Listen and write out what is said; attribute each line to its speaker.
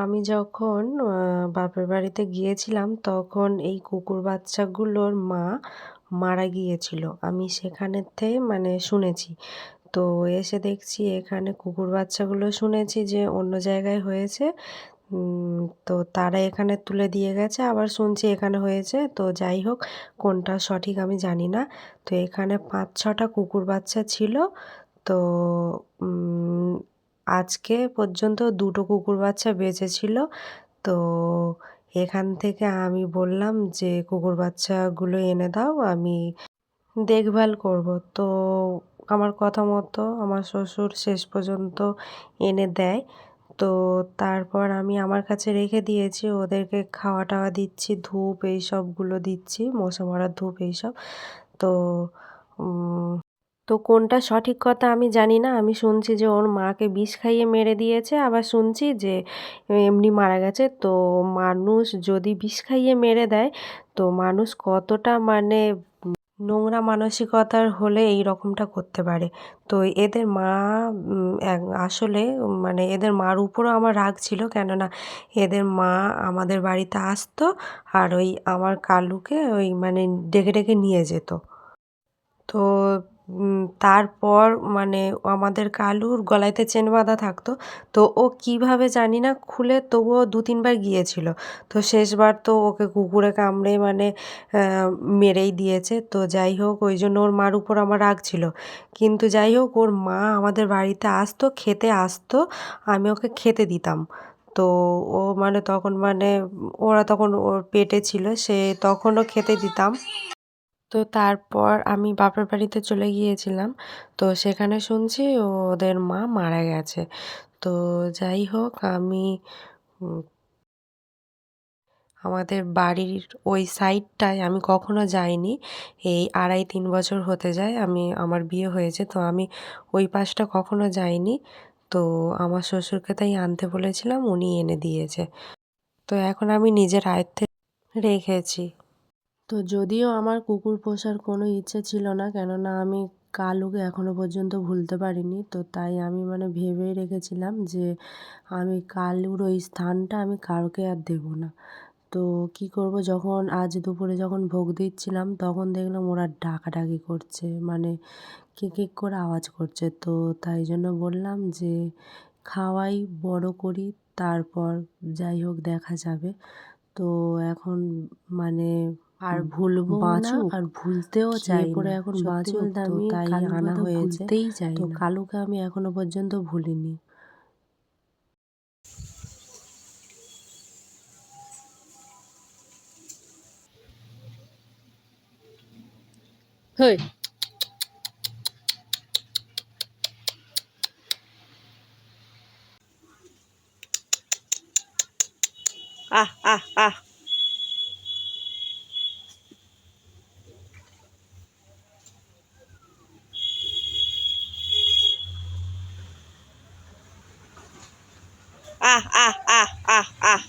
Speaker 1: আমি যখন বাপের বাড়িতে গিয়েছিলাম তখন এই কুকুর বাচ্চাগুলোর মা মারা গিয়েছিল। আমি সেখানেতে মানে শুনেছি। তো এসে দেখছি এখানে কুকুর বাচ্চাগুলো শুনেছি যে অন্য জায়গায় হয়েছে। তো তারা এখানে তুলে দিয়ে গেছে। আবার শুনছি এখানে হয়েছে। তো যাই হোক কোনটা সঠিক আমি জানি না। তো এখানে ৫-৬ টা কুকুর বাচ্চা ছিল। তো উম আজকে পর্যন্ত ২ টো কুকুর বাচ্চা বেঁচে ছিল। তো এখান থেকে আমি বললাম যে, "কুকুর বাচ্চাগুলো এনে দাও, আমি দেখভাল করব।" তো আমার কথা মতো আমার শ্বশুর শেষ পর্যন্ত এনে দেয়। তো তারপর আমি আমার কাছে রেখে দিয়েছি। ওদেরকে খাওয়া-টাওয়া দিচ্ছি, ধূপ এইসবগুলো দিচ্ছি, মশা মারার ধূপ এইসব। তো উম তো কোনটা সঠিক কথা আমি জানি না। আমি শুনছি যে ওর মাকে বিষ খাইয়ে মেরে দিয়েছে। আবার শুনছি যে এমনি মারা গেছে। তো মানুষ যদি বিষ খাইয়ে মেরে দেয়, তো মানুষ কতটা মানে নোংরা মানসিকতার হলে এই রকমটা করতে পারে। তো এদের মা আসলে মানে এদের মার উপরেও আমার রাগ ছিল। কেননা এদের মা আমাদের বাড়িতে আসতো আর ওই আমার কালুকে ওই মানে ডেকে, ডেকে নিয়ে যেত। তো তারপর মানে আমাদের কালুর গলায়তে চেন বাঁধা থাকতো। তো ও কীভাবে জানি না খুলে তবুও ২-৩ বার গিয়েছিল। তো শেষবার তো ওকে কুকুরে কামড়ে মানে অ্যা মেরেই দিয়েছে। তো যাই হোক ওইজন্য ওর মার উপর আমার রাগ ছিল। কিন্তু যাই হোক ওর মা আমাদের বাড়িতে আসতো, খেতে আসতো, আমি ওকে খেতে দিতাম। তো ও মানে তখন মানে ওরা তখন ওর পেটে ছিল, সে তখনও খেতে দিতাম। তো তারপর আমি বাপের বাড়িতে চলে গিয়েছিলাম। তো সেখানে শুনছি ওদের মা মারা গেছে। তো যাই হোক আমি উম আমাদের বাড়ির ওই সাইডটায় আমি কখনো যাইনি। এই ২.৫-৩ বছর হতে যায় আমার বিয়ে হয়েছে। তো আমি ওই পাশটা কখনো যাইনি। তো আমার শ্বশুরকে তাই আনতে বলেছিলাম, উনি এনে দিয়েছে। তো এখন আমি নিজের আয়ত্তে রেখেছি। তো যদিও আমার কুকুর পোষার কোনো ইচ্ছে ছিল না, কেননা আমি কালুকে এখনো পর্যন্ত ভুলতে পারিনি। তো তাই আমি মানে ভেবেই রেখেছিলাম যে আমি কালুর ওই স্থানটা আমি কাউকে আর দেব না। তো কি করব, যখন আজ দুপুরে যখন ভোগ দিচ্ছিলাম তখন দেখলাম ওরা ডাকাডাকি করছে, মানে কেক কেক করে আওয়াজ করছে। তো তাই জন্য বললাম যে খাওয়াই, বড় করি, তারপর যাই হোক দেখা যাবে। তো এখন মানে আর ভুলবও না আর ভুলতেও চাই না। পরে এখন বাঁচুক, তো তাই আনা হয়েছে। তো কালুকে আমি এখনো পর্যন্ত ভুলিনি।
Speaker 2: হেই, আহ আহ আহ আহ আহ আহ আহ আহ